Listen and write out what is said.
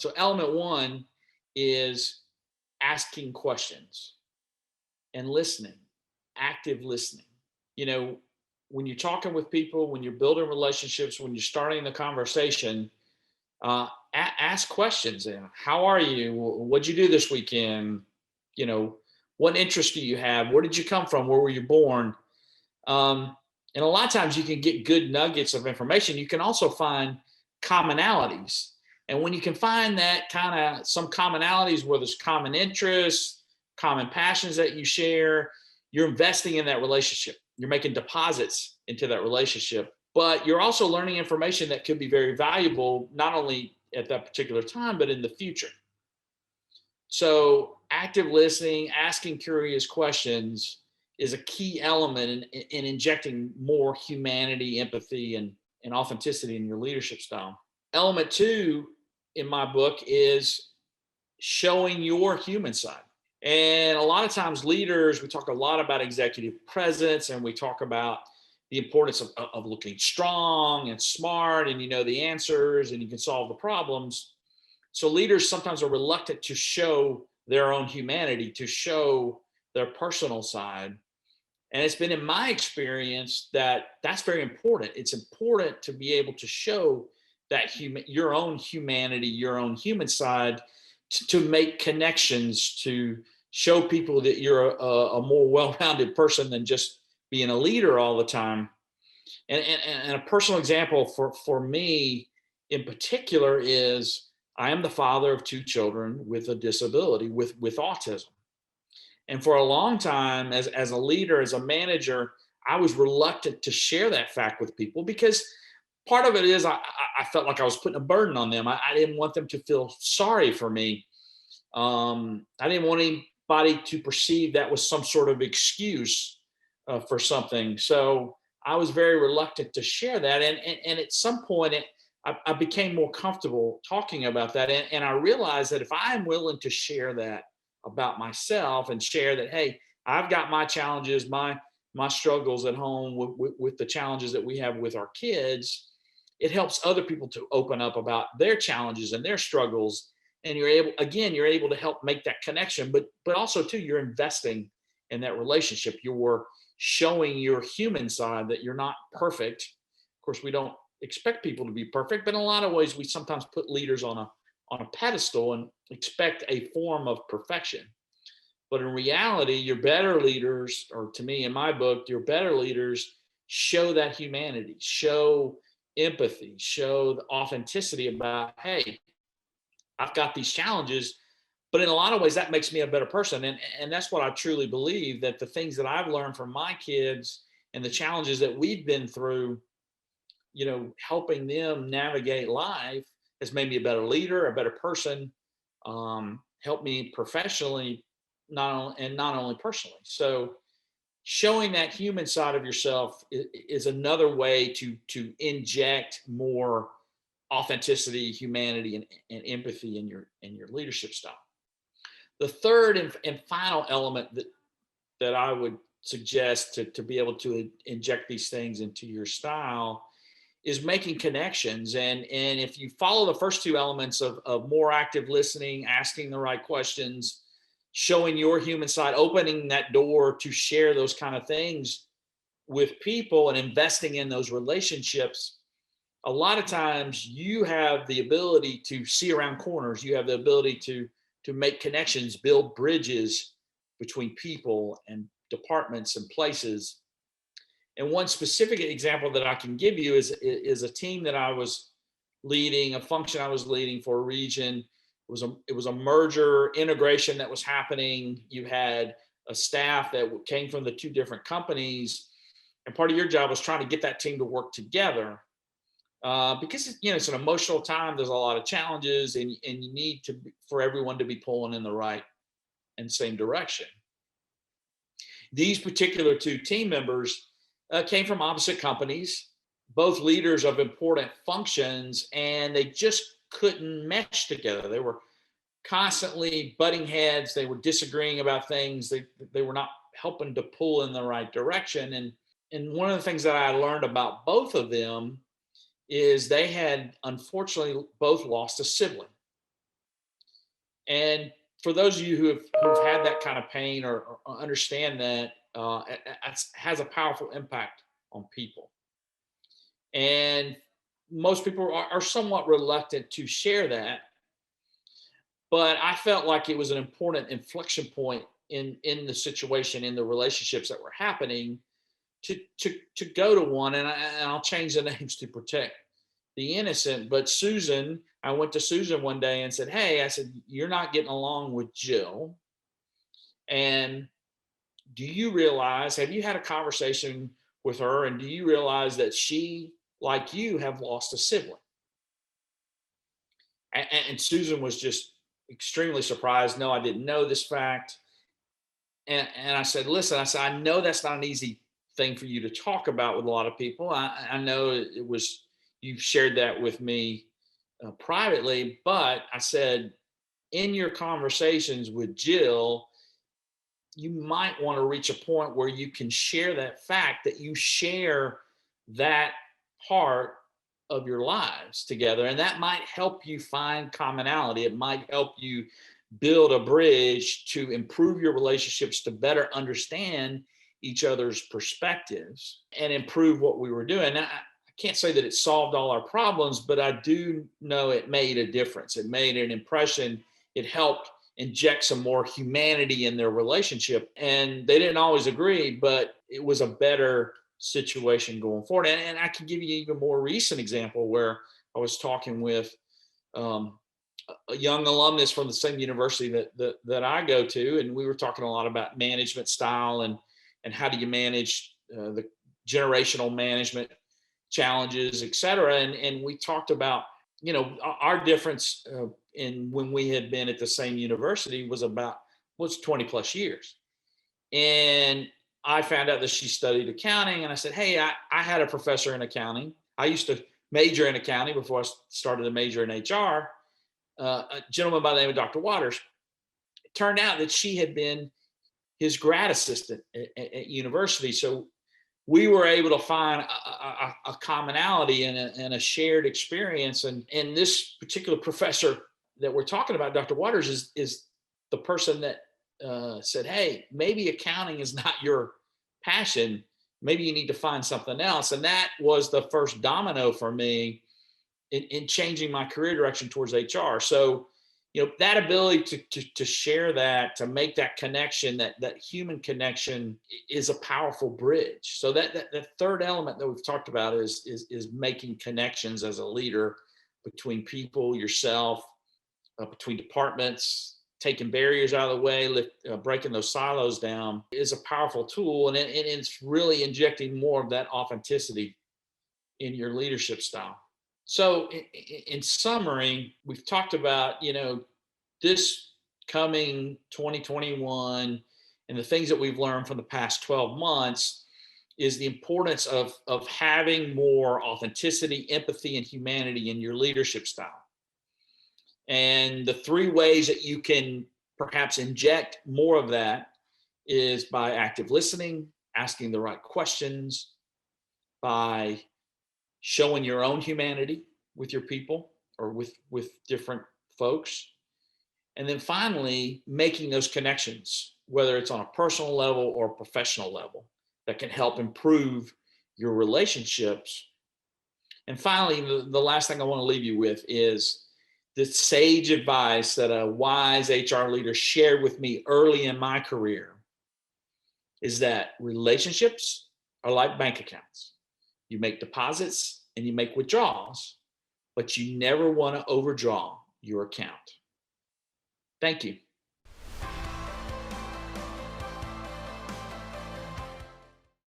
So element one is asking questions and listening, active listening. You know, when you're talking with people, when you're building relationships, when you're starting the conversation, ask questions. How are you? What'd you do this weekend? You know, what interests do you have? Where did you come from? Where were you born? And a lot of times you can get good nuggets of information. You can also find commonalities. And when you can find that kind of some commonalities where there's common interests, common passions that you share, you're investing in that relationship. You're making deposits into that relationship, but you're also learning information that could be very valuable, not only at that particular time, but in the future. So active listening, asking curious questions is a key element in injecting more humanity, empathy, and authenticity in your leadership style. Element two in my book is showing your human side. And a lot of times leaders, we talk a lot about executive presence, and we talk about the importance of looking strong and smart, and you know the answers and you can solve the problems. So leaders sometimes are reluctant to show their own humanity, to show their personal side. And it's been in my experience that that's very important. It's important to be able to show that your own humanity, your own human side, to make connections, to show people that you're a more well-rounded person than just being a leader all the time. And a personal example for me in particular is I am the father of two children with a disability, with autism. And for a long time, as a leader, as a manager, I was reluctant to share that fact with people because part of it is I felt like I was putting a burden on them. I didn't want them to feel sorry for me. I didn't want anybody to perceive that was some sort of excuse for something. So I was very reluctant to share that. And at some point, I became more comfortable talking about that. And I realized that if I'm willing to share that about myself and share that, hey, I've got my challenges, my struggles at home with the challenges that we have with our kids, it helps other people to open up about their challenges and their struggles. And you're able to help make that connection, but also too, you're investing in that relationship. You're showing your human side, that you're not perfect. Of course, we don't expect people to be perfect, but in a lot of ways, we sometimes put leaders on a pedestal and expect a form of perfection. But in reality, your better leaders, or to me in my book, your better leaders show that humanity, show empathy, show the authenticity about, hey, I've got these challenges, but in a lot of ways that makes me a better person. And that's what I truly believe, that the things that I've learned from my kids and the challenges that we've been through, you know, helping them navigate life has made me a better leader, a better person, helped me professionally, not only personally. So showing that human side of yourself is another way to inject more authenticity, humanity, and empathy in your leadership style. The third and final element that I would suggest to be able to inject these things into your style is making connections. And if you follow the first two elements of more active listening, asking the right questions, showing your human side, opening that door to share those kind of things with people and investing in those relationships, a lot of times you have the ability to see around corners. You have the ability to make connections, build bridges between people and departments and places. And one specific example that I can give you is a team that I was leading, a function I was leading for a region. It was a merger integration that was happening. You had a staff that came from the two different companies, and part of your job was trying to get that team to work together. Because it's an emotional time. There's a lot of challenges, and you need for everyone to be pulling in the right and same direction. These particular two team members came from opposite companies, both leaders of important functions, and they just couldn't mesh together. They were constantly butting heads. They were disagreeing about things. They were not helping to pull in the right direction. And one of the things that I learned about both of them is they had unfortunately both lost a sibling. And for those of you who've had that kind of pain or understand that, it has a powerful impact on people. And most people are somewhat reluctant to share that, but I felt like it was an important inflection point in the situation, in the relationships that were happening, to go to one, and I'll change the names to protect the innocent. But Susan, I went to Susan one day and said, "Hey," I said, "you're not getting along with Jill, and do you realize? Have you had a conversation with her, and do you realize that she, like you, have lost a sibling?" And Susan was just extremely surprised. No, I didn't know this fact. And I said, "Listen," I said, "I know that's not an easy thing for you to talk about with a lot of people. I know it was, you've shared that with me privately, but," I said, "in your conversations with Jill, you might want to reach a point where you can share that fact, that you share that part of your lives together. And that might help you find commonality. It might help you build a bridge to improve your relationships, to better understand each other's perspectives and improve what we were doing." Now, I can't say that it solved all our problems, but I do know it made a difference. It made an impression. It helped inject some more humanity in their relationship. And they didn't always agree, but it was a better situation going forward. And I can give you even more recent example where I was talking with um, a young alumnus from the same university that I go to, and we were talking a lot about management style and how do you manage the generational management challenges, et cetera. And we talked about, our difference in when we had been at the same university was 20 plus years. And I found out that she studied accounting, and I said, "Hey, I had a professor in accounting. I used to major in accounting before I started to major in HR, a gentleman by the name of Dr. Waters." It turned out that she had been his grad assistant at university. So we were able to find a commonality and a shared experience. And this particular professor that we're talking about, Dr. Waters, is the person that said, "Hey, maybe accounting is not your passion. Maybe you need to find something else." And that was the first domino for me in changing my career direction towards HR. So, that ability to share that, to make that connection, that human connection, is a powerful bridge. So that third element that we've talked about is making connections as a leader between people, yourself, between departments, taking barriers out of the way, breaking those silos down, is a powerful tool, and it's really injecting more of that authenticity in your leadership style. So, in summary, we've talked about, this coming 2021, and the things that we've learned from the past 12 months is the importance of having more authenticity, empathy, and humanity in your leadership style. And the three ways that you can perhaps inject more of that is by active listening, asking the right questions, by showing your own humanity with your people or with different folks, and then finally making those connections, whether it's on a personal level or professional level, that can help improve your relationships. And finally, the last thing I want to leave you with is the sage advice that a wise HR leader shared with me early in my career, is that relationships are like bank accounts. You make deposits and you make withdrawals, but you never want to overdraw your account. Thank you.